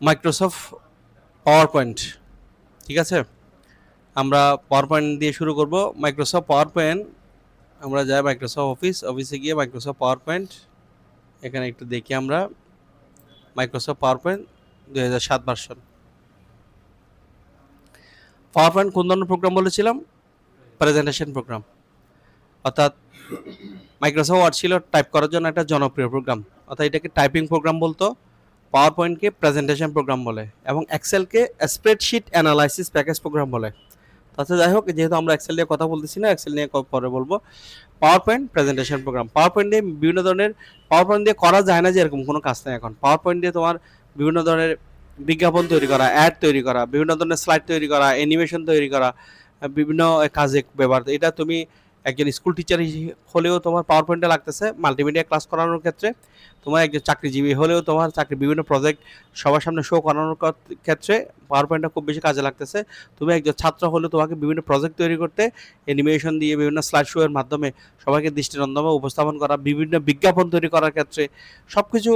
Microsoft power point. ঠিক আছে, আমরা পাওয়ার পয়েন্ট দিয়ে শুরু করব। মাইক্রোসফট পাওয়ার পয়েন্ট, আমরা যাই মাইক্রোসফট অফিসে গিয়ে মাইক্রোসফট পাওয়ার পয়েন্ট, এখানে একটু দেখি আমরা Microsoft PowerPoint 2007 version. PowerPoint কোন ধরনের প্রোগ্রাম বলেছিলাম? Presentation program. অর্থাৎ মাইক্রোসফট ওয়ার্ড ছিল টাইপ করার জন্য একটা জনপ্রিয় প্রোগ্রাম, অর্থাৎ এটাকে টাইপিং প্রোগ্রাম বলতো। পাওয়ার পয়েন্টকে প্রেজেন্টেশন প্রোগ্রাম বলে এবং এক্সেলকে স্প্রেডশিট অ্যানালাইসিস প্যাকেজ প্রোগ্রাম বলে। তাতে যাই হোক, যেহেতু আমরা এক্সেল নিয়ে কথা বলতেছি না, এক্সেল নিয়ে পরে বলবো। PowerPoint presentation program. PowerPoint দিয়ে বিভিন্ন ধরনের, পাওয়ার পয়েন্ট দিয়ে করা যায় না যে এরকম কোনো কাজ নেই এখন। পাওয়ার পয়েন্ট দিয়ে তোমার বিভিন্ন ধরনের বিজ্ঞাপন তৈরি করা, অ্যাড তৈরি করা, বিভিন্ন ধরনের স্লাইড তৈরি করা, অ্যানিমেশন তৈরি করা, বিভিন্ন কাজে ব্যবহার। এটা তুমি একজন স্কুল টিচার হলেও তোমার পাওয়ার পয়েন্টে লাগতেছে মাল্টিমিডিয়া ক্লাস করানোর ক্ষেত্রে। তোমার একজন চাকরিজীবী হলেও তোমার চাকরি বিভিন্ন প্রজেক্ট সবার সামনে শো করানোর ক্ষেত্রে পাওয়ার পয়েন্টটা খুব বেশি কাজে লাগতেছে। তুমি একজন ছাত্র হলেও তোমাকে বিভিন্ন প্রজেক্ট তৈরি করতে অ্যানিমেশন দিয়ে বিভিন্ন স্লাইড শো এর মাধ্যমে সবাইকে দৃষ্টিনন্দন উপস্থাপন করা, বিভিন্ন বিজ্ঞাপন তৈরি করার ক্ষেত্রে, সব কিছু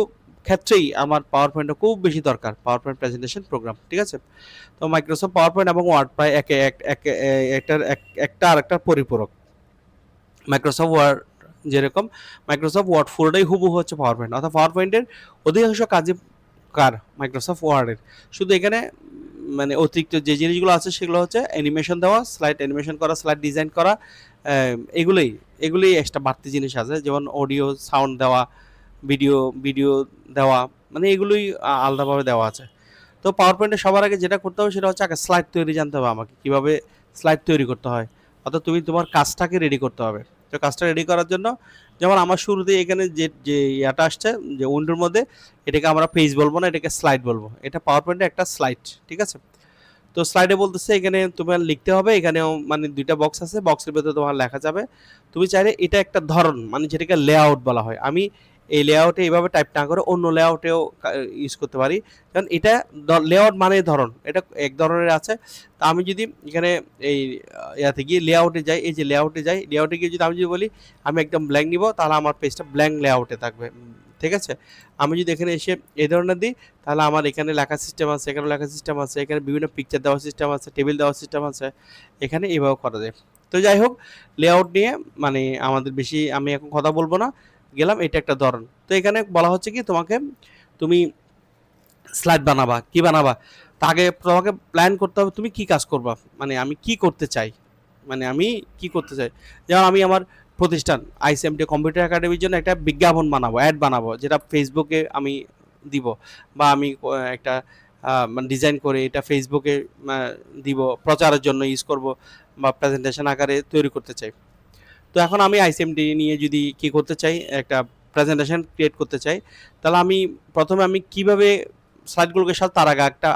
ক্ষেত্রেই আমার পাওয়ার পয়েন্টটা খুব বেশি দরকার, পাওয়ার পয়েন্ট প্রেজেন্টেশন প্রোগ্রাম। ঠিক আছে, তো মাইক্রোসফট পাওয়ার পয়েন্ট এবং ওয়ার্ড প্রায় একটা আর একটা পরিপূরক। মাইক্রোসফট ওয়ার্ড যেরকম, মাইক্রোসফট ওয়ার্ড পুরোটাই হুবহু হচ্ছে পাওয়ার পয়েন্ট, অর্থাৎ পাওয়ার পয়েন্টের অধিকাংশ কাজে কার মাইক্রোসফট ওয়ার্ডের। শুধু এখানে মানে অতিরিক্ত যে জিনিসগুলো আছে সেগুলো হচ্ছে অ্যানিমেশন দেওয়া, স্লাইড অ্যানিমেশন করা, স্লাইড ডিজাইন করা, এগুলোই এগুলোই একটা বাড়তি জিনিস আছে, যেমন অডিও সাউন্ড দেওয়া, ভিডিও ভিডিও দেওয়া, মানে এগুলোই আলাদাভাবে দেওয়া আছে। তো পাওয়ার পয়েন্টে সবার আগে যেটা করতে হবে সেটা হচ্ছে আগে স্লাইড তৈরি জানতে হবে আমাকে, কীভাবে স্লাইড তৈরি করতে হয়। অর্থাৎ তুমি তোমার কাজটাকে রেডি করতে হবে। তো কাজটা রেডি করার জন্য, যেমন আমার শুরুতে এখানে যে যে ইয়াটা আসছে যে উইন্ডোর মধ্যে, এটাকে আমরা পেজ বলবো না, এটাকে স্লাইড বলবো। এটা পাওয়ার পয়েন্টে একটা স্লাইড। ঠিক আছে, তো স্লাইডে বলতেছে এখানে তোমার লিখতে হবে, এখানেও মানে দুইটা বক্স আছে, বক্সের ভেতরে তোমার লেখা যাবে। তুমি চাইলে এটা একটা ধরন, মানে যেটাকে লেআউট বলা হয়, আমি এই লেআউটে এইভাবে টাইপ না করে অন্য লেআউটেও ইউজ করতে পারি, কারণ এটা লেআউট মানে ধরন, এটা এক ধরনের আছে। তা আমি যদি এখানে এই ইয়াতে গিয়ে লেআউটে যাই, এই যে লেআউটে যাই, লেআউটে গিয়ে যদি আমি যদি বলি আমি একদম ব্ল্যাঙ্ক নিব, তাহলে আমার পেজটা ব্ল্যাঙ্ক লেআউটে থাকবে। ঠিক আছে, আমি যদি এখানে এসে এই ধরনের দিই, তাহলে আমার এখানে লেখা সিস্টেম আছে, এখানে লেখা সিস্টেম আছে, এখানে বিভিন্ন পিকচার দেওয়ার সিস্টেম আছে, টেবিল দেওয়ার সিস্টেম আছে, এখানে এইভাবে করা যায়। তো যাই হোক, লেআউট নিয়ে মানে আমাদের বেশি আমি এখন কথা বলবো না, গেলাম, এটা একটা ধরন। তো এখানে বলা হচ্ছে কি তোমাকে, তুমি স্লাইড বানাবা, কি বানাবা, তা আগে তোমাকে প্ল্যান করতে হবে তুমি কি কাজ করবা, মানে আমি কি করতে চাই, মানে আমি কি করতে চাই। যেমন আমি আমার প্রতিষ্ঠান আইসিএমটি কম্পিউটার একাডেমির জন্য একটা বিজ্ঞাপন বানাবো, অ্যাড বানাবো, যেটা ফেসবুকে আমি দিব, বা আমি একটা মানে ডিজাইন করে এটা ফেসবুকে দিব, প্রচারের জন্য ইউজ করব, বা প্রেজেন্টেশন আকারে তৈরি করতে চাই। তো এখন আমি আইসিএমডি নিয়ে যদি কি করতে চাই, একটা প্রেজেন্টেশন ক্রিয়েট করতে চাই, তাহলে আমি প্রথমে আমি কিভাবে স্লাইডগুলোকে সাথে তার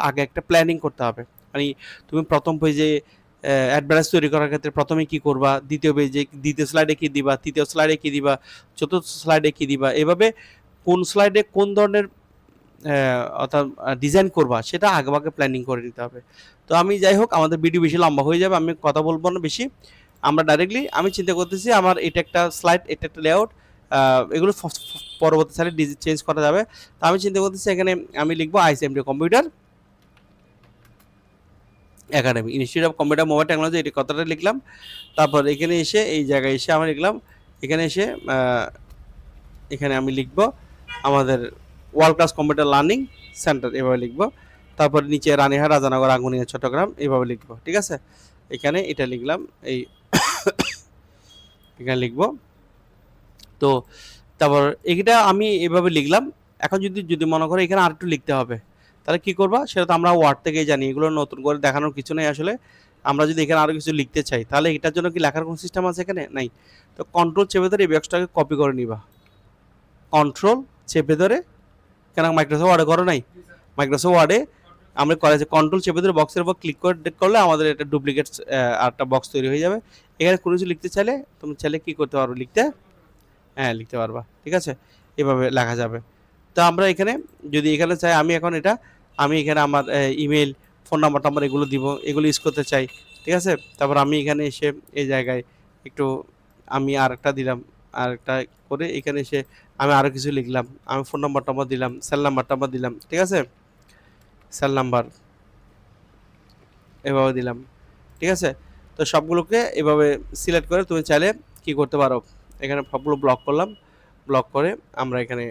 আগে একটা প্ল্যানিং করতে হবে। মানে তুমি প্রথম পেজে অ্যাডভার্টাইজ তৈরি করার ক্ষেত্রে প্রথমে কি করবা, দ্বিতীয় পেজে দ্বিতীয় স্লাইডে কি দিবা, তৃতীয় স্লাইডে কি দিবা, চতুর্থ স্লাইডে কি দিবা, এভাবে কোন স্লাইডে কোন ধরনের অর্থাৎ ডিজাইন করবা সেটা আগেভাগে প্ল্যানিং করে নিতে হবে। তো আমি যাই হোক, আমাদের ভিডিও বেশি লম্বা হয়ে যাবে, আমি কথা বলবো না বেশি। আমরা ডাইরেক্টলি আমি চিন্তা করতেছি আমার এটা একটা স্লাইড, এটা একটা লেআউট, এগুলো পরবর্তী সালে চেঞ্জ করা যাবে। তো আমি চিন্তা করতেছি এখানে আমি লিখবো ICMD computer academy, institute of computer mobile technology, এই কথাটা লিখলাম। তারপর এখানে এসে এই জায়গায় এসে আমি লিখলাম, এখানে এসে এখানে আমি লিখব আমাদের world class computer learning centre, এভাবে লিখব। তারপর নিচে রানীহাট, রাজানগর, আঙ্গুনিয়া, চট্টগ্রাম, এভাবে লিখব। ঠিক আছে, এখানে এটা লিখলাম, এই এখানে লিখব। তো তারপর এটা আমি এভাবে লিখলাম। এখন যদি যদি মনে করো এখানে আরেকটু লিখতে হবে, তাহলে কি করবা, সেটা তো আমরা ওয়ার্ড থেকেই জানি, এগুলো নতুন করে দেখানোর কিছু নেই আসলে। আমরা যদি এখানে আরও কিছু লিখতে চাই, তাহলে এটার জন্য কি লেখার কোনো সিস্টেম আছে এখানে? নাই। তো কন্ট্রোল চেপে ধরে এই বক্সটাকে কপি করে নিবা, কন্ট্রোল চেপে ধরে, কেন মাইক্রোসফট ওয়ার্ডে করো নাই? মাইক্রোসফট ওয়ার্ডে আমরা করেছি কন্ট্রোল চেপে ধরে বক্সের উপর ক্লিক করলে আমাদের একটা ডুপ্লিকেট আরেকটা বক্স তৈরি হয়ে যাবে। এখানে কোনো কিছু লিখতে চাইলে তুমি চাইলে কী করতে পারো, হ্যাঁ লিখতে পারবা। ঠিক আছে, এভাবে লেখা যাবে। তো আমরা এখানে যদি এখানে চাই, আমি এখন এটা আমি এখানে আমার ইমেল, ফোন নাম্বার টাম্বার এগুলো দিব, এগুলো ইউজ করতে চাই। ঠিক আছে, তারপর আমি এখানে এসে এই জায়গায় একটু আমি আরেকটা দিলাম, আরেকটা করে এখানে এসে আমি আরও কিছু লিখলাম, আমি ফোন নাম্বার টাম্বার দিলাম, সেল নাম্বার টাম্বার দিলাম। ঠিক আছে, সেল নাম্বার এভাবে দিলাম, ঠিক আছে। তো সবগুলোকে এভাবে সিলেক্ট করে তুমি চাইলে কি করতে পারো, এখানে সবগুলো ব্লক করলাম, ব্লক করে আমরা এখানে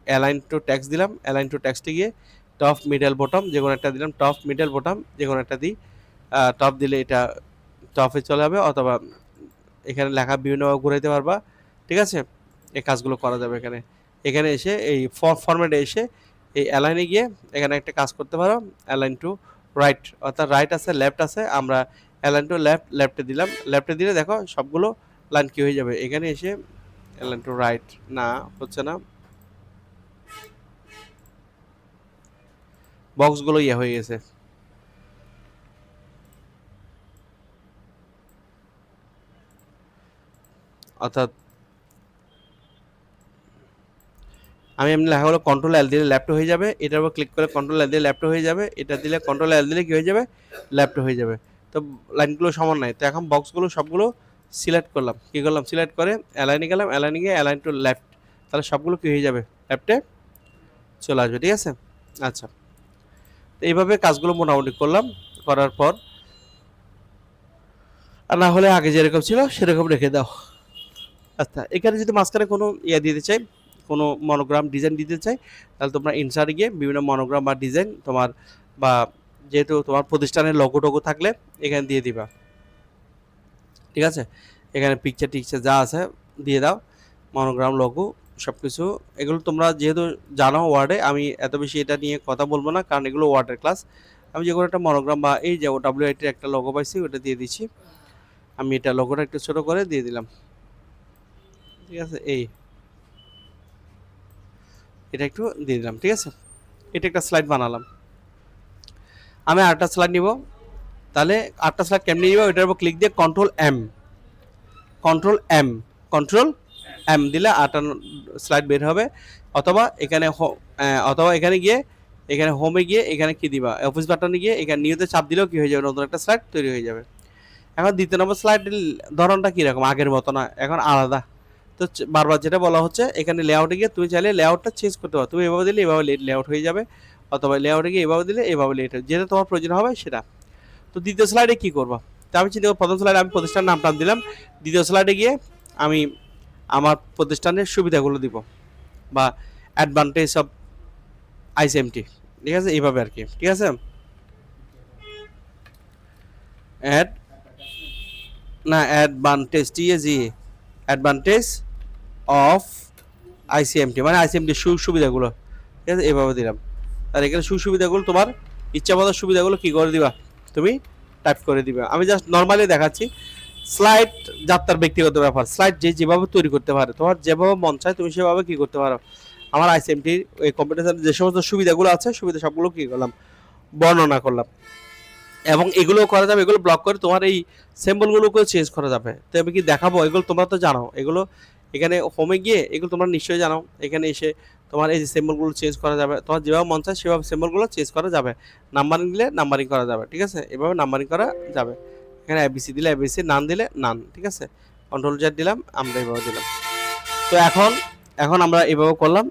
অ্যালাইন টু টেক্সট দিলাম, অ্যালাইন টু টেক্সটে গিয়ে টপ মিডল বটম যে কোনো একটা দিলাম, টপ মিডল বটম যে কোনো একটা দিই, টপ দিলে এটা টপে চলে যাবে, অথবা এখানে লেখা বিভিন্নভাবে ঘুরাইতে পারবা, ঠিক আছে। এই কাজগুলো করা যাবে এখানে। এখানে এসে এই ফরম্যাটে এসে এই অ্যালাইনে গিয়ে এখানে একটা কাজ করতে পারো, অ্যালাইন টু রাইট, অর্থাৎ রাইট আছে লেফট আছে, আমরা অ্যালাইন টু লেফট লেফটে দিলাম, লেফটে দিলে দেখো সবগুলো লাইন কি হয়ে যাবে। এখানে এসে অ্যালাইন টু রাইট না হচ্ছে না, বক্সগুলো ইয়ে হয়ে গেছে, অর্থাৎ আমি এমনি লেখা হলো কন্ট্রোল এল দিলে লেফট হয়ে যাবে, এটার উপর ক্লিক করে কন্ট্রোল এল দিলে লেফট হয়ে যাবে, এটা দিলে কন্ট্রোল এল দিলে কি হয়ে যাবে, লেফট হয়ে যাবে। তো লাইনগুলো সমান নাই, তো এখন বক্সগুলো সবগুলো সিলেক্ট করলাম, কি করলাম সিলেক্ট করে অ্যালাইনে গেলাম, অ্যালাইনে গিয়ে অ্যালাইন টু লেফট, তাহলে সবগুলো কি হয়ে যাবে, লেফটে চলে আসবে, ঠিক আছে। আচ্ছা, তো এইভাবে কাজগুলো মোটামুটি করলাম, করার পর আর না হলে আগে যেরকম ছিল সেরকম রেখে দাও। আচ্ছা, এখানে যদি মাঝখানে কোনো ইয়ে দিতে চাই, কোনো মনোগ্রাম ডিজাইন দিতে চাই, তাহলে তোমরা ইনসার্টে গিয়ে বিভিন্ন মনোগ্রাম বা ডিজাইন তোমার, বা যেহেতু তোমার প্রতিষ্ঠানের লোগো টোগো থাকলে এখানে দিয়ে দিবা, ঠিক আছে। এখানে পিকচার টিকচার যা আছে দিয়ে দাও, মনোগ্রাম লোগো সব কিছু। এগুলো তোমরা যেহেতু জানো ওয়ার্ডে, আমি এত বেশি এটা নিয়ে কথা বলবো না, কারণ এগুলো ওয়ার্ডের ক্লাস। আমি যে কোনো একটা মনোগ্রাম বা এই যে ডাব্লিউআইটির একটা লোগো পাইছি ওটা দিয়ে দিচ্ছি, আমি এটা লোগোটা একটু ছোটো করে দিয়ে দিলাম, ঠিক আছে। এটা একটু দিয়ে দিলাম, ঠিক আছে। এটা একটা স্লাইড বানালাম, আমি আরেকটা স্লাইড নিব, তাহলে আরেকটা স্লাইড কেমনি নিব, এটার উপর ক্লিক দিয়ে control M, control M, control M দিলে আরেকটা স্লাইড বের হবে। অথবা এখানে অথবা এখানে গিয়ে এখানে হোমে গিয়ে এখানে কি দিবা, অফিস বাটনে গিয়ে এখানে নিউতে চাপ দিলেও কি হয়ে যাবে, নতুন একটা স্লাইড তৈরি হয়ে যাবে। এখন দ্বিতীয় নম্বর স্লাইডের ধরনটা কীরকম, আগের মতো না, এখন আলাদা। তো বারবার যেটা বলা হচ্ছে, এখানে লেআউটে গিয়ে তুমি চাইলে লেআউটটা চেঞ্জ করতে পারো, তুমি এভাবে দিলে এভাবে লেআউট হয়ে যাবে, অথবা লেআউটে গিয়ে এভাবে দিলে এভাবে লেআউট, যেটা তোমার প্রয়োজন হবে সেটা। তো দ্বিতীয় স্লাইডে কী করবো, তো আমি চিন্তা প্রথম স্লাইডে আমি প্রতিষ্ঠানের নাম টান দিলাম, দ্বিতীয় স্লাইডে গিয়ে আমি আমার প্রতিষ্ঠানের সুবিধাগুলো দিব, বা অ্যাডভান্টেজ অফ আইসিএমটি, ঠিক আছে, এইভাবে আর কি, ঠিক আছে। অ্যাড না অ্যাডভান্টেজ টিএজি, অ্যাডভান্টেজ অফ আইসিএমটি মানে আইসিএমটির সুবিধাগুলো, ঠিক আছে, এভাবে দিলাম। আর এখানে সুবিধাগুলো তোমার ইচ্ছা মতো সুবিধাগুলো কী করে দিবা, তুমি টাইপ করে দিবা। আমি জাস্ট নর্মালি দেখাচ্ছি, স্লাইড যাত্রার ব্যক্তিগত ব্যাপার, স্লাইড যে যেভাবে তৈরি করতে পারে, তোমার যেভাবে মন চায় তুমি সেভাবে কী করতে পারো। আমার আইসিএমটির এই কম্পিউটার যে সমস্ত সুবিধাগুলো আছে, সুবিধা সবগুলো কী করলাম, বর্ণনা করলাম। এবং এগুলো করা যাবে, এগুলো ব্লক করে তোমার এই সিম্বলগুলোকেও চেঞ্জ করা যাবে। তো আমি কি দেখাবো, এগুলো তোমরা তো জানো, এগুলো এখানে হোমে গিয়ে এগুলো তোমরা নিশ্চয়ই জানো, এখানে এসে তোমার এই যে সিম্বলগুলো চেঞ্জ করা যাবে, তোমার যেভাবে মন চায় সেভাবে সিম্বলগুলো চেঞ্জ করা যাবে, নাম্বারিং দিলে নাম্বারিং করা যাবে, ঠিক আছে, এভাবে নাম্বারিং করা যাবে। এখানে এবিসি দিলে এবিসি, নান দিলে নান, ঠিক আছে, কন্ট্রোল জেড দিলাম, আমরা এভাবে দিলাম। তো এখন এখন আমরা এভাবে করলাম,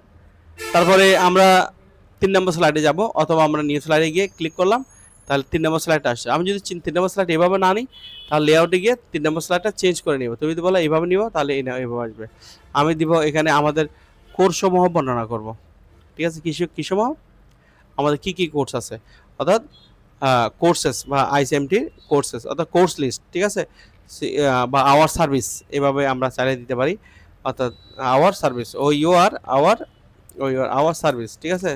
তারপরে আমরা 3 নম্বর স্লাইডে যাব, অথবা আমরা নিউ স্লাইডে গিয়ে ক্লিক করলাম, তাহলে 3 নম্বর স্লাইডটা আসছে। আমি যদি 3 নম্বর স্লাইড এভাবে না নিই, তাহলে লেআউটে গিয়ে 3 নম্বর স্লাইডটা চেঞ্জ করে নিব। তুমি যদি বলো এইভাবে নিব, তাহলে এইভাবে আসবে। আমি দিব এখানে আমাদের কোর্সসমূহ বর্ণনা করব, ঠিক আছে, কিসমূহ আমাদের কি কি কোর্স আছে, অর্থাৎ কোর্সেস বা আইসিএমটির কোর্সেস, অর্থাৎ কোর্স লিস্ট, ঠিক আছে, বা আওয়ার সার্ভিস, এভাবে আমরা চালিয়ে দিতে পারি, অর্থাৎ our service, O U R our service, ঠিক আছে,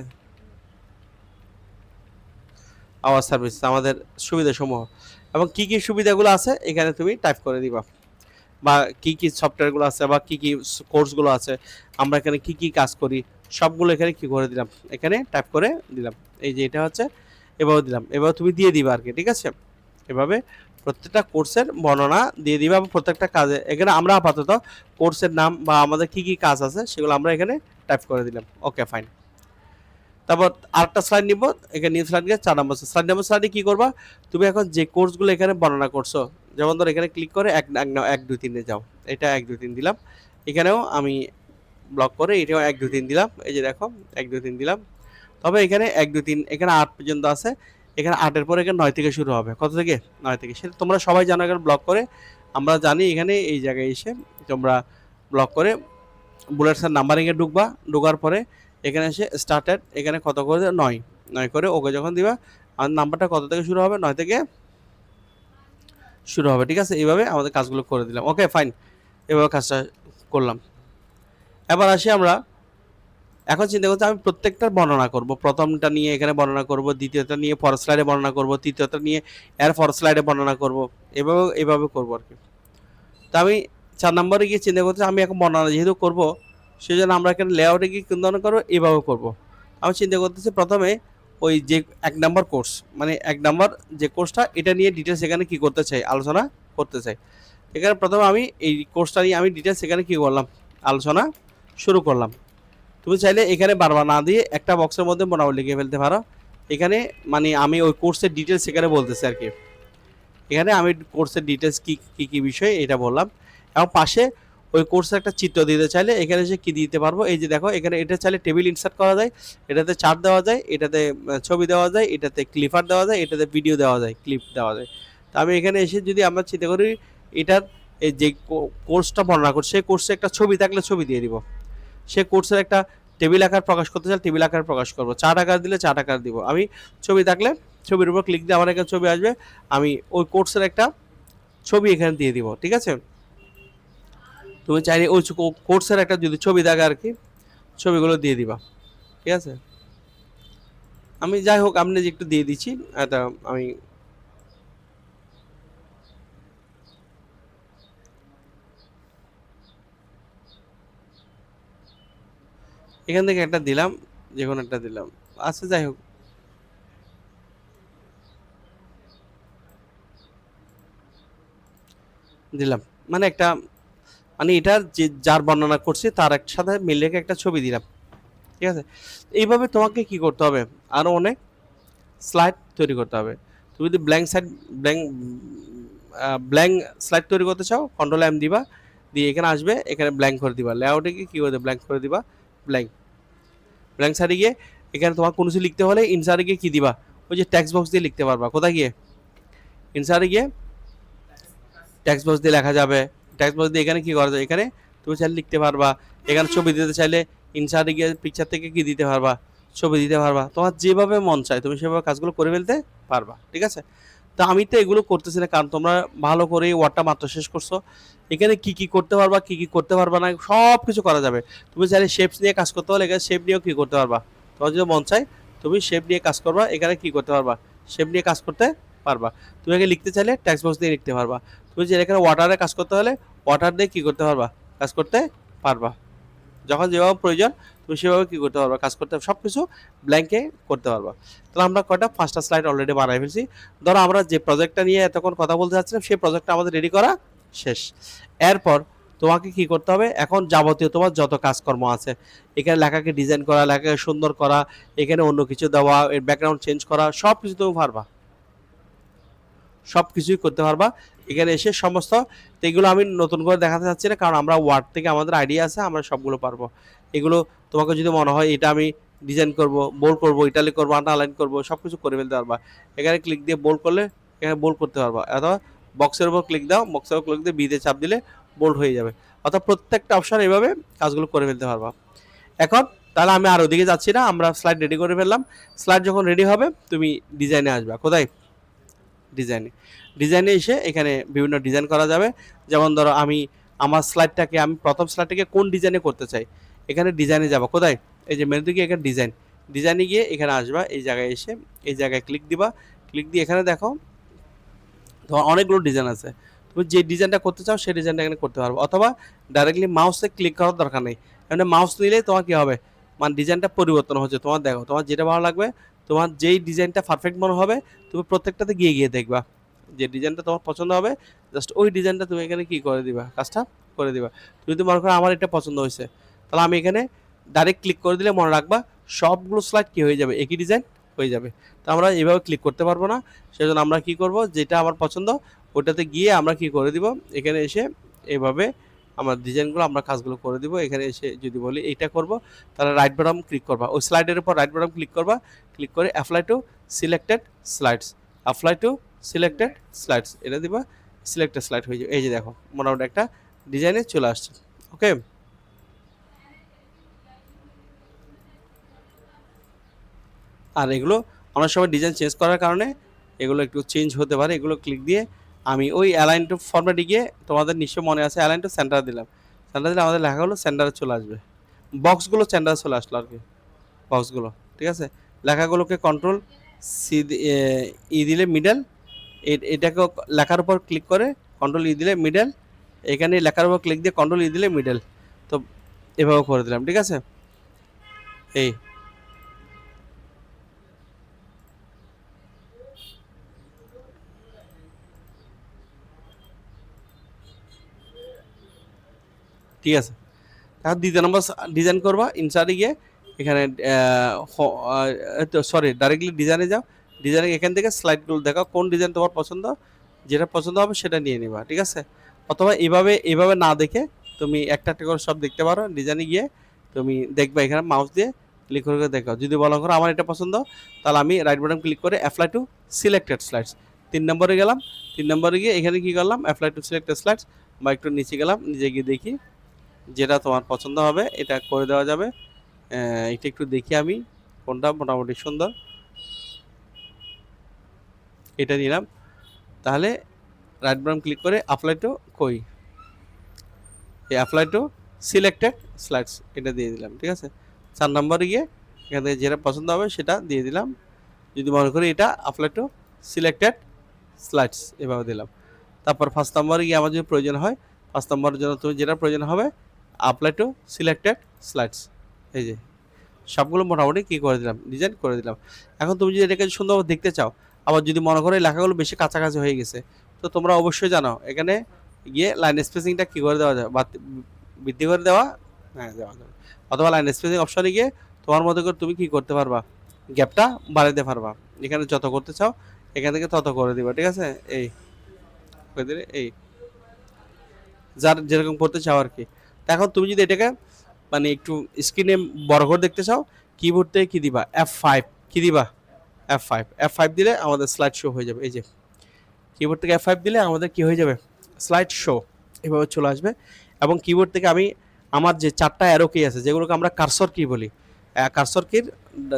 আওয়ার সার্ভিস আমাদের সুবিধাসমূহ, এবং কি কি সুবিধাগুলো আছে এখানে তুমি টাইপ করে দিবা, বা কি কি সফটওয়্যারগুলো আছে, বা কি কি কোর্সগুলো আছে, আমরা এখানে কি কি কাজ করি, সবগুলো এখানে কি করে দিলাম, এখানে টাইপ করে দিলাম। এই যে এটা হচ্ছে এভাবে দিলাম, এভাবে তুমি দিয়ে দিবা আর কি, ঠিক আছে। এভাবে প্রত্যেকটা কোর্সের বর্ণনা দিয়ে দিবা, এবং প্রত্যেকটা কাজে এখানে আমরা আপাতত কোর্সের নাম বা আমাদের কি কি কাজ আছে সেগুলো আমরা এখানে টাইপ করে দিলাম। ওকে, ফাইন। তারপর আরেকটা স্লাইড নিব, এখানে নিউ স্লাইড গিয়ে 4 নম্বর স্লাইডে কি করবা, তুমি এখন যে কোর্সগুলো এখানে বর্ণনা করছো, যেমন ধর এখানে ক্লিক করে 1 2 3 যাও, এটা 1 2 3 দিলাম, এখানেও আমি ব্লক করে এটাও 1 2 3 দিলাম, এই যে দেখো 1 2 3 দিলাম। তবে এখানে 1 2 3 এখানে 8 পর্যন্ত আছে, এখানে 8 এর পরে এখানে 9 থেকে শুরু হবে, কত থেকে? 9 থেকে। সেটা তোমরা সবাই জানো, এখানে ব্লক করে আমরা জানি এখানে এই জায়গায় এসে তোমরা ব্লক করে বুলেটসের নাম্বারিংয়ে ঢুকবা, ঢোকার পরে এখানে এসে স্টার্টেড এখানে কত করে 9 9 করে ওকে যখন দিবা, আর নাম্বারটা কত থেকে শুরু হবে? 9 থেকে শুরু হবে, ঠিক আছে? এইভাবে আমাদের কাজগুলো করে দিলাম, ওকে ফাইন। এভাবে কাজটা করলাম। এবার আসি আমরা, এখন চিন্তা করছি আমি প্রত্যেকটার বর্ণনা করব। প্রথমটা নিয়ে এখানে বর্ণনা করব, দ্বিতীয়টা নিয়ে পরের স্লাইডে বর্ণনা করব, তৃতীয়টা নিয়ে এর পরের স্লাইডে বর্ণনা করব, এভাবে করব আর কি। তা আমি 4 নম্বরে গিয়ে চিন্তা করছি আমি এখন বর্ণনা যেহেতু করব, সেজন্য আমরা এখানে লেআউটে গিয়ে কোন ধরনের করবো, এভাবে করব। আমি চিন্তা করতেছি প্রথমে ওই যে 1 নম্বর কোর্স, মানে 1 নম্বর যে কোর্সটা, এটা নিয়ে ডিটেলস এখানে কি করতে চাই, আলোচনা করতে চাই। এখানে প্রথমে আমি এই কোর্সটা নিয়ে আমি ডিটেলস এখানে কি করলাম, আলোচনা শুরু করলাম। তুমি চাইলে এখানে বারবার না দিয়ে একটা বক্সের মধ্যে মোটামুটি লিখে ফেলতে পারো। এখানে মানে আমি ওই কোর্সের ডিটেলস এখানে বলতেছি আর কি। এখানে আমি কোর্সের ডিটেলস কি কি কি বিষয় এটা বললাম, এবং পাশে ওই কোর্সের একটা চিত্র দিতে চাইলে এখানে এসে কি দিতে পারবো, এই যে দেখো এখানে এটা চাইলে টেবিল ইনসার্ট করা যায়, এটাতে চার্ট দেওয়া যায়, এটাতে ছবি দেওয়া যায়, এটাতে ক্লিপার দেওয়া যায়, এটাতে ভিডিও দেওয়া যায়, ক্লিপ দেওয়া যায়। তো আমি এখানে এসে যদি আমরা চিন্তা করি এটার এই যে কোর্সটা বর্ণনা করছে, সেই কোর্সে একটা ছবি থাকলে ছবি দিয়ে দিব। সে কোর্সের একটা টেবিল আকার প্রকাশ করতে চাই, টেবিল আকার প্রকাশ করবো, চার্ট আকার দিলে চার্ট আকার দিব। আমি ছবি থাকলে ছবির উপর ক্লিক দিয়ে আমার এখানে ছবি আসবে, আমি ওই কোর্সের একটা ছবি এখানে দিয়ে দিব, ঠিক আছে? তুমি চাইলে ওই কোর্সের একটা যদি ছবি থাকে আর কি, ছবিগুলো দিয়ে দিবা, ঠিক আছে? আমি যাই হোক আপনি যে একটু দিয়ে দিচ্ছি এটা আমি এখান থেকে একটা দিলাম, যে কোনো একটা দিলাম, আচ্ছা যাই হোক দিলাম, মানে একটা মানে এটার যে যার বর্ণনা করছে তার একসাথে মিলে একটা ছবি দিলাম, ঠিক আছে? এইভাবে তোমাকে কি করতে হবে, আরও অনেক স্লাইড তৈরি করতে হবে। তুমি যদি ব্ল্যাঙ্ক ব্ল্যাঙ্ক স্লাইড তৈরি করতে চাও, কন্ট্রোল এম দিবা, দিয়ে এখানে আসবে, এখানে ব্ল্যাঙ্ক করে দিবা, লেআউটে গিয়ে কী করবে, ব্ল্যাঙ্ক করে দিবা, ব্ল্যাঙ্ক ব্ল্যাঙ্ক সাইডে গিয়ে এখানে তোমার কোনো কিছু লিখতে হলে ইনসার্টে গিয়ে কী দিবা, ওই যে টেক্সট বক্স দিয়ে লিখতে পারবা। কোথায় গিয়ে? ইনসার্টে গিয়ে টেক্সট বক্স দিয়ে লেখা যাবে। টেক্সট বক্স দিয়ে এখানে কী করা যায়, এখানে তুমি চাইলে লিখতে পারবা, এখানে ছবি দিতে চাইলে ইনসার্টে গিয়ে পিকচার থেকে কী দিতে পারবা, ছবি দিতে পারবা। তোমার যেভাবে মন চায় তুমি সেভাবে কাজগুলো করে ফেলতে পারবা, ঠিক আছে? তো আমি তো এগুলো করতেছি না, কারণ তোমরা ভালো করে ওয়ার্ডটা মাত্র শেষ করছো। এখানে কি কি করতে পারবা, কি কি করতে পারবা না, সব কিছু করা যাবে। তুমি চাইলে শেপস নিয়ে কাজ করতে হলে এখানে শেপ নিয়েও কী করতে পারবা, তোমার যদি মন চায় তুমি শেপ নিয়ে কাজ করবা, এখানে কি করতে পারবা, শেপ নিয়ে কাজ করতে পারবা। তুমি এখানে লিখতে চাইলে টেক্সট বক্স দিয়ে লিখতে পারবা। তুমি যে এখানে ওয়াটারে কাজ করতে হলে ওয়াটার দিয়ে কী করতে পারবা, কাজ করতে পারবা। যখন যেভাবে প্রয়োজন তুমি সেভাবে কী করতে পারবা, কাজ করতে, সব কিছু ব্ল্যাঙ্কে করতে পারবা। তাহলে আমরা কয়টা 5টা স্লাইড অলরেডি বানাই ফেলছি। ধরো আমরা যে প্রজেক্টটা নিয়ে এতক্ষণ কথা বলতে চাচ্ছিলাম সেই প্রজেক্টটা আমাদের রেডি করা শেষ। এরপর তোমাকে কি করতে হবে, এখন যাবতীয় তোমার যত কাজকর্ম আছে, এখানে লেখাকে ডিজাইন করা, লেখাকে সুন্দর করা, এখানে অন্য কিছু দেওয়া, এর ব্যাকগ্রাউন্ড চেঞ্জ করা, সব কিছু তুমি পারবা, সব কিছুই করতে পারবা এখানে এসে সমস্ত। তো এগুলো আমি নতুন করে দেখাতে চাচ্ছি না, কারণ আমরা ওয়ার্ড থেকে আমাদের আইডিয়া আছে, আমরা সবগুলো পারবো। এগুলো তোমাকে যদি মনে হয় এটা আমি ডিজাইন করব, বোল্ড করব, ইটালি করব, আন্ডারলাইন করব, সব কিছু করে ফেলতে পারবা। এখানে ক্লিক দিয়ে বোল্ড করলে এখানে বোল্ড করতে পারবা, অথবা বক্সের উপর ক্লিক দাও, বক্সের উপর ক্লিক দিয়ে বিতে চাপ দিলে বোল্ড হয়ে যাবে। অর্থাৎ প্রত্যেকটা অপশন এইভাবে কাজগুলো করে ফেলতে পারবা। এখন তাহলে আমি আর ওদিকে যাচ্ছি না, আমরা স্লাইড রেডি করে ফেললাম। স্লাইড যখন রেডি হবে তুমি ডিজাইনে আসবা, কোথায়? ডিজাইনে। ডিজাইনে এসে এখানে বিভিন্ন ডিজাইন করা যাবে। যেমন ধরো আমি আমার স্লাইডটাকে, আমি প্রথম স্লাইডটাকে কোন ডিজাইনে করতে চাই, এখানে ডিজাইনে যাব, কোথায়? এই যে মেনুতে গিয়ে এখানে ডিজাইন, ডিজাইনে গিয়ে এখানে আসবা, এই জায়গায় এসে এই জায়গায় ক্লিক দিবা। ক্লিক দিয়ে এখানে দেখো তোমার অনেকগুলো ডিজাইন আছে, তুমি যে ডিজাইনটা করতে চাও সেই ডিজাইনটা এখানে করতে পারবো, অথবা ডাইরেক্টলি মাউসে ক্লিক করার দরকার নেই। এখানে মাউস নিলে তোমার কী হবে, মানে ডিজাইনটা পরিবর্তন হচ্ছে। তোমার দেখো তোমার যেটা ভালো লাগবে, তোমার যেই ডিজাইনটা পারফেক্ট মনে হবে, তুমি প্রত্যেকটাতে গিয়ে গিয়ে দেখবা যে ডিজাইনটা তোমার পছন্দ হবে, জাস্ট ওই ডিজাইনটা তুমি এখানে কী করে দিবা, কাজটা করে দিবা। তুমি যদি মনে করো আমার এটা পছন্দ হয়েছে, তাহলে আমি এখানে ডাইরেক্ট ক্লিক করে দিলে মনে রাখবা সবগুলো স্লাইড কী হয়ে যাবে, একই ডিজাইন হয়ে যাবে। তো আমরা এভাবে ক্লিক করতে পারবো না, সেজন্য আমরা কি করব, যেটা আমার পছন্দ ওটাতে গিয়ে আমরা কি করে দিব, এখানে এসে এভাবে আমার ডিজাইনগুলো আমরা কাজগুলো করে দিব। এখানে এসে যদি বলি এইটা করব, তাহলে রাইট বাটন ক্লিক করবা, ওই স্লাইডের উপর রাইট বাটন ক্লিক করবা, ক্লিক করে apply to selected slides, apply to selected slides এটা দিবা, সিলেক্টেড স্লাইড হয়ে যাবে। এই যে দেখো মোটামুটি একটা ডিজাইনে চলে আসছে। ওকে, আর এগুলো অনেক সময় ডিজাইন চেঞ্জ করার কারণে এগুলো একটু চেঞ্জ হতে পারে। এগুলো ক্লিক দিয়ে আমি ওই অ্যালাইন টু ফরম্যাটে গিয়ে, তোমাদের নিশ্চয় মনে আছে অ্যালাইন টু সেন্টার দিলাম, সেন্টার দিলে আমাদের লেখাগুলো সেন্টারে চলে আসবে, বক্সগুলো সেন্টারে চলে আসলো আর কি, বক্সগুলো। ঠিক আছে, লেখাগুলোকে কন্ট্রোল সি ই দিলে মিডল, এটাকে লেখার উপর ক্লিক করে কন্ট্রোল ই দিলে মিডল, এখানে লেখার উপর ক্লিক দিয়ে কন্ট্রোল ই দিলে মিডল। তো এভাবে করে দিলাম। ঠিক আছে, এই ঠিক আছে। এখন দ্বিতীয় নম্বর ডিজাইন করবা, ইনসার্টে গিয়ে এখানে সরি ডাইরেক্টলি ডিজাইনে যাও, ডিজাইনে এখান থেকে স্লাইডগুলো দেখো কোন ডিজাইন তোমার পছন্দ, যেটা পছন্দ হবে সেটা নিয়ে নিবা। ঠিক আছে, অথবা এভাবে না দেখে তুমি একটা একটা করে সব দেখতে পারো, ডিজাইনে গিয়ে তুমি দেখবা, এখানে মাউস দিয়ে ক্লিক করে দেখো। যদি বলা করো আমার এটা পছন্দ, তাহলে আমি রাইট বাটন ক্লিক করে অ্যাপ্লাই টু সিলেক্টেড স্লাইডস, 3 নম্বরে গেলাম, 3 নম্বরে গিয়ে এখানে কি করলাম অ্যাপ্লাই টু সিলেক্টেড স্লাইডস, বা একটু নিচে গেলাম, নিচে গিয়ে দেখি যেটা তোমার পছন্দ হবে এটা করে দেওয়া যাবে। এটা একটু দেখি আমি কোনটা মোটামুটি সুন্দর, এটা নিলাম। তাহলে রাইট বাটন ক্লিক করে অ্যাপ্লাই টু কই, এই অ্যাপ্লাই টু সিলেক্টেড স্লাইডস এটা দিয়ে দিলাম। ঠিক আছে, 4 নম্বরে গিয়ে এখান থেকে যেটা পছন্দ হবে সেটা দিয়ে দিলাম। যদি মনে করি এটা অ্যাপ্লাই টু সিলেক্টেড স্লাইডস এভাবে দিলাম। তারপর 5 নম্বরে গিয়ে আমার যদি প্রয়োজন হয়, 5 নম্বরের জন্য তুমি যেটা প্রয়োজন হবে অ্যাপ্লাই টু সিলেক্টেড স্লাইডস, এই যে সবগুলো মোটামুটি কী করে দিলাম, ডিজাইন করে দিলাম। এখন তুমি যদি এটাকে সুন্দরভাবে দেখতে চাও, আবার যদি মনে করো এই লেখাগুলো বেশি কাছাকাছি হয়ে গেছে, তো তোমরা অবশ্যই জানো এখানে গিয়ে লাইন স্পেসিংটা কী করে দেওয়া যায়, বা বৃদ্ধি করে দেওয়া, হ্যাঁ দেওয়া যাবে। অথবা লাইন স্পেসিং অপশনে গিয়ে তোমার মতো করে তুমি কী করতে পারবা, গ্যাপটা বাড়াতে পারবা, এখানে যত করতে চাও এখান থেকে তত করে দিবা। ঠিক আছে, এই করে দিলে এই যার যেরকম করতে চাও আর কি। এখন তুমি যদি এটাকে মানে একটু স্ক্রিনে বড় করে দেখতে চাও, কিবোর্ড থেকে কী দিবা F5, কী দিবা F5 দিলে আমাদের স্লাইড শো হয়ে যাবে। এই যে কিবোর্ড থেকে F5 দিলে আমাদের কি হয়ে যাবে, স্লাইড শো এভাবে চলে আসবে। এবং কিবোর্ড থেকে আমি আমার যে 4টা অ্যারো কি আছে যেগুলোকে আমরা কার্সর কি বলি, কার্সর কির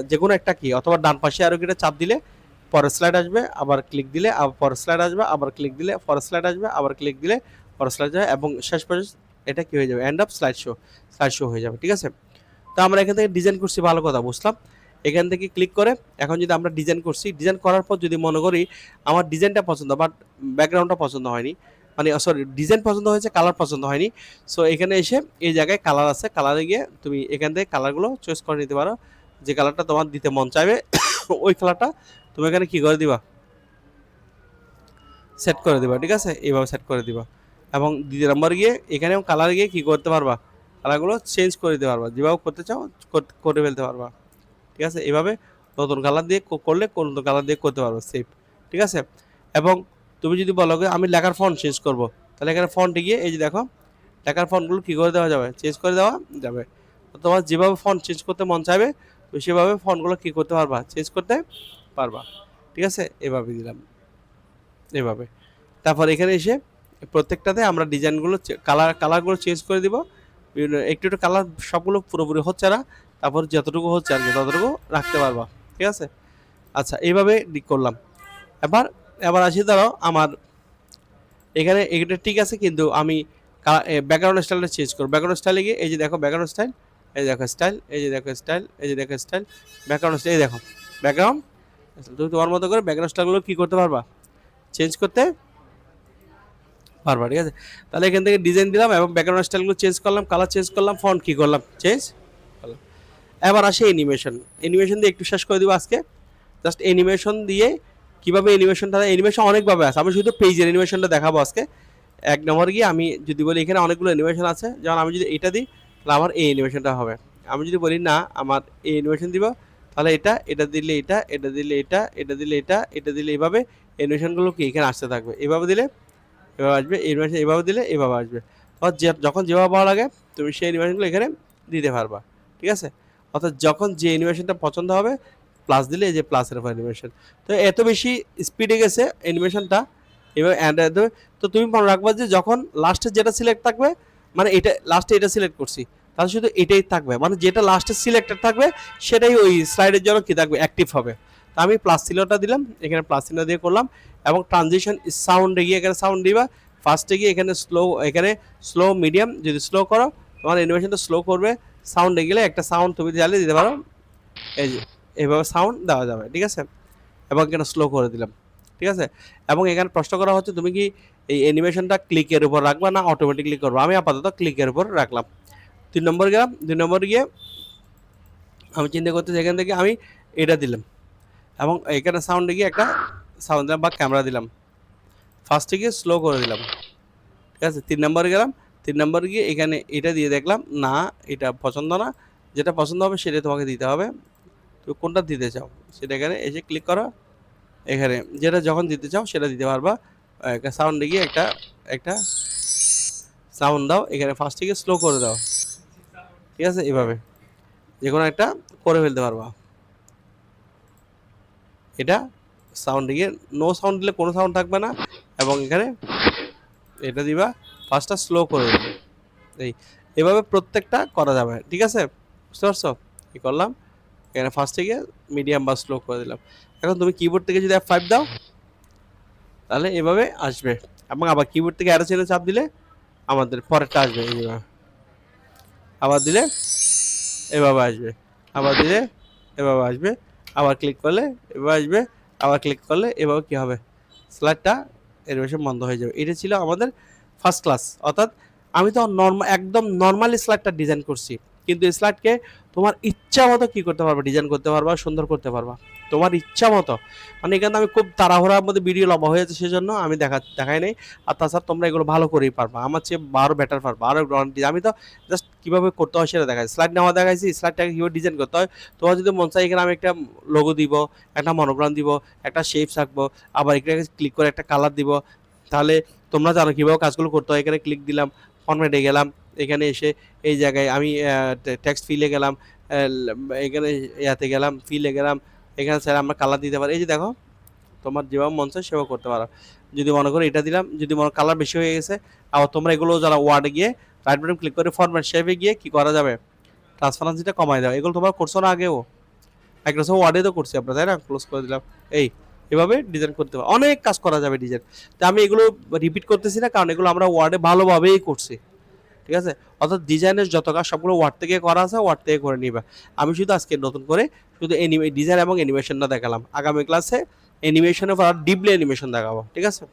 যে কোনো একটা কি অথবা ডান পাশে অ্যারো কিটা চাপ দিলে পরের স্লাইড আসবে, আবার ক্লিক দিলে আবার পরের স্লাইড আসবে, আবার ক্লিক দিলে পরের স্লাইড আসবে, আবার ক্লিক দিলে পরের স্লাইড যাবে, এবং শেষ পর্যন্ত এটা কি হয়ে যাবে, এন্ড অফ স্লাইড শো হয়ে যাবে। ঠিক আছে, তো আমরা এখান থেকে ডিজাইন করছি, ভালো কথা বুঝলাম। এখান থেকে ক্লিক করে এখন যদি আমরা ডিজাইন করছি, ডিজাইন করার পর যদি মনে করি আমার ডিজাইনটা পছন্দ বাট ব্যাকগ্রাউন্ডটা পছন্দ হয়নি, মানে সরি ডিজাইন পছন্দ হয়েছে কালার পছন্দ হয়নি, সো এখানে এসে এই জায়গায় কালার আছে, কালারে গিয়ে তুমি এখান থেকে কালারগুলো চয়েস করে নিতে পারো, যে কালারটা তোমার দিতে মন চাইবে ওই কালারটা তুমি এখানে কী করে দিবা, সেট করে দিবা। ঠিক আছে, এইভাবে সেট করে দিবা। এবং 2 নম্বরে গিয়ে এখানেও কালারে গিয়ে কী করতে পারবা, কালারগুলো চেঞ্জ করে দিতে পারবা, যেভাবে করতে চাও করে ফেলতে পারবা। ঠিক আছে, এভাবে নতুন কালার দিয়ে করলে নতুন কালার দিয়ে করতে পারবো সেভ। ঠিক আছে, এবং তুমি যদি বলো আমি লেখার ফন্ট চেঞ্জ করব, তাহলে এখানে ফন্টে গিয়ে এই যে দেখো লেখার ফন্টগুলো কী করে দেওয়া যাবে, চেঞ্জ করে দেওয়া যাবে। তোমার যেভাবে ফন্ট চেঞ্জ করতে মন চাইবে তো সেভাবে ফন্টগুলো কী করতে পারবা, চেঞ্জ করতে পারবা। ঠিক আছে, এভাবে দিলাম, এভাবে। তারপর এখানে এসে প্রত্যেকটাতে আমরা ডিজাইনগুলো কালারগুলো চেঞ্জ করে দিব, বিভিন্ন একটু কালার, সবগুলো পুরোপুরি হচ্ছে না, তারপর যতটুকু হচ্ছে আর কি ততটুকু রাখতে পারবা। ঠিক আছে, আচ্ছা এইভাবে করলাম। এবার এবার আসি, ধরো আমার এখানে এটা ঠিক আছে, কিন্তু আমি ব্যাকগ্রাউন্ড স্টাইলটা চেঞ্জ করবো। ব্যাকগ্রাউন্ড স্টাইলে গিয়ে এই যে দেখো ব্যাকগ্রাউন্ড স্টাইল, এই যে দেখো স্টাইল, এই যে দেখো স্টাইল, এই যে দেখো স্টাইল, ব্যাকগ্রাউন্ড স্টাইল, এই দেখো ব্যাকগ্রাউন্ড। তুমি তোমার মতো করে ব্যাকগ্রাউন্ড স্টাইলগুলো কী করতে পারবা, চেঞ্জ করতে পারবা। ঠিক আছে, তাহলে এখান থেকে ডিজাইন দিলাম এবং ব্যাকগ্রাউন্ড স্টাইলগুলো চেঞ্জ করলাম, কালার চেঞ্জ করলাম, ফন্ট কী করলাম, চেঞ্জ করলাম। এবার আসে অ্যানিমেশন দিয়ে একটু শেষ করে দিব আজকে। জাস্ট অ্যানিমেশন দিয়ে কীভাবে অ্যানিমেশন অনেকভাবে আছে, আমি শুধু পেজের অ্যানিমেশনটা দেখাবো আজকে। 1 নম্বর গিয়ে আমি যদি বলি এখানে অনেকগুলো অ্যানিমেশন আছে, যেমন আমি যদি এটা দিই তাহলে আমার এই অ্যানিমেশনটা হবে। আমি যদি বলি না আমার এই অ্যানিমেশন দিব, তাহলে এটা দিলে এটা দিলে এটা দিলে এটা দিলে এইভাবে অ্যানিমেশনগুলো কি এখানে আসতে থাকবে, এভাবে দিলে এভাবে আসবে, অ্যানিমেশন এভাবে দিলে এভাবে আসবে। যখন যেভাবে ভালো লাগে তুমি সেই অ্যানিমেশনগুলো এখানে দিতে পারবা, ঠিক আছে। অর্থাৎ যখন যে অ্যানিমেশনটা পছন্দ হবে প্লাস দিলে এই যে প্লাসের উপর অ্যানিমেশন। তো এত বেশি স্পিডে গেছে অ্যানিমেশনটা এবার তো তুমি মনে রাখবা যে যখন লাস্টে যেটা সিলেক্ট থাকবে, মানে এটা লাস্টে এটা সিলেক্ট করছি, তাহলে শুধু এটাই থাকবে, মানে যেটা লাস্টে সিলেক্টেড থাকবে সেটাই ওই স্লাইডের জন্য কি থাকবে, অ্যাক্টিভ হবে। তা আমি প্লাস চিহ্নটা দিলাম, এখানে প্লাস চিহ্ন দিয়ে করলাম, এবং ট্রানজিশন সাউন্ডে গিয়ে এখানে সাউন্ড দিবা, ফার্স্টে গিয়ে এখানে স্লো, এখানে স্লো মিডিয়াম, যদি স্লো করো তোমার অ্যানিমেশনটা স্লো করবে, সাউন্ডে গেলে একটা সাউন্ড তুমি চাইলে দিতে পারো, এই যে এইভাবে সাউন্ড দেওয়া যাবে, ঠিক আছে। এবং এখানে স্লো করে দিলাম, ঠিক আছে। এবং এখানে প্রশ্ন করা হচ্ছে তুমি কি এই অ্যানিমেশনটা ক্লিকের উপর রাখবা না অটোমেটিকলি করবো, আমি আপাতত ক্লিকের উপর রাখলাম। 3 নম্বর গেলাম, 2 নম্বর গিয়ে আমি চিন্তা করতেছি এখান থেকে আমি এটা দিলাম, এবং এখানে সাউন্ডে গিয়ে একটা সাউন্ড দিলাম বা ক্যামেরা দিলাম, ফার্স্টে গিয়ে স্লো করে দিলাম, ঠিক আছে। 3 নম্বরে গেলাম, 3 নম্বরে গিয়ে এখানে এটা দিয়ে দেখলাম না এটা পছন্দ না, যেটা পছন্দ হবে সেটা তোমাকে দিতে হবে, তুমি কোনটা দিতে চাও সেটা এখানে এসে ক্লিক করো, এখানে যেটা যখন দিতে চাও সেটা দিতে পারবা। সাউন্ডে গিয়ে একটা একটা সাউন্ড দাও, এখানে ফার্স্ট থেকে স্লো করে দাও, ঠিক আছে। এভাবে যে কোনো একটা করে ফেলতে পারবা। এটা সাউন্ড গিয়ে নো সাউন্ড দিলে কোনো সাউন্ড থাকবে না, এবং এখানে এটা দিবা, ফার্স্টটা স্লো করে দেবে, এই এভাবে প্রত্যেকটা করা যাবে, ঠিক আছে। বুঝতে পারছো কি করলাম, এখানে ফার্স্ট থেকে মিডিয়াম বা স্লো করে দিলাম। এখন তুমি কিবোর্ড থেকে যদি F5 দাও তাহলে এভাবে আসবে, এবং আবার কিবোর্ড থেকে অ্যারো চিহ্ন চাপ দিলে আমাদের পরেরটা আসবে, এইভাবে আবার দিলে এভাবে আসবে, আবার দিলে এভাবে আসবে, আবার ক্লিক করলে এভাবে আসবে, আবার ক্লিক করলে এভাবে কী হবে, স্লাইডটা অ্যানিমেশন বন্ধ হয়ে যাবে। এটা ছিল আমাদের ফার্স্ট ক্লাস, অর্থাৎ আমি তো একদম নর্মালি স্লাইডটা ডিজাইন করছি, কিন্তু এই স্লাইডকে তোমার ইচ্ছা মতো কী করতে পারবা, ডিজাইন করতে পারবা, সুন্দর করতে পারবা তোমার ইচ্ছা মতো। মানে এখানে আমি খুব তাড়াহুড়ার মধ্যে ভিডিও লম্বা হয়ে যাচ্ছে সেজন্য আমি দেখাই নাই। আর তাছাড়া তোমরা এগুলো ভালো করেই পারবা, আমার চেয়ে আরও বেটার পারবা, আরও গ্রান্টি। আমি তো জাস্ট কীভাবে করতে হয় সেটা দেখাই, স্লাইড নেওয়া দেখাইছি, স্লাইডটাকে কীভাবে ডিজাইন করতে হয়। তোমার যদি মন চাই এখানে আমি একটা লোগো দিব, একটা মনোগ্রাম দিব, একটা শেপস আঁকবো, আবার এখানে ক্লিক করে একটা কালার দিব, তাহলে তোমরা জানো কীভাবে কাজগুলো করতে হয়। এখানে ক্লিক দিলাম, ফরম্যাটে গেলাম, এখানে এসে এই জায়গায় আমি টেক্সট ফিলে গেলাম, এখানে ইয়াতে গেলাম, ফিলে গেলাম, এখানে স্যার আমরা কালার দিতে পারি। এই যে দেখো তোমার যেভাবে মন চায় সেভাবে করতে পারো। যদি মনে করো এটা দিলাম, যদি মনে কালার বেশি হয়ে গেছে, আবার তোমরা এগুলো যারা ওয়ার্ডে গিয়ে রাইট বাটন ক্লিক করে ফরম্যাট শেপে গিয়ে কি করা যাবে, ট্রান্সপারেন্সিটা কমাই দাও। এগুলো তোমরা করছো না আগেও, মাইক্রোসফট ওয়ার্ডে তো করছি আমরা, তাই না? ক্লোজ করে দিলাম। এই এভাবে ডিজাইন করতে পারো, অনেক কাজ করা যাবে ডিজাইন। তো আমি এগুলো রিপিট করতেছি না, কারণ এগুলো আমরা ওয়ার্ডে ভালোভাবেই করছি, ঠিক আছে। অর্থাৎ ডিজাইনের যত কাজ সবগুলো ওয়ার্ড থেকে করা আছে, ওয়ার্ড থেকে করে নিবা। আমি শুধু আজকে নতুন করে শুধু ডিজাইন এবং অ্যানিমেশনটা দেখালাম, আগামী ক্লাসে অ্যানিমেশনের পর ডিপলি অ্যানিমেশন দেখাবো, ঠিক আছে।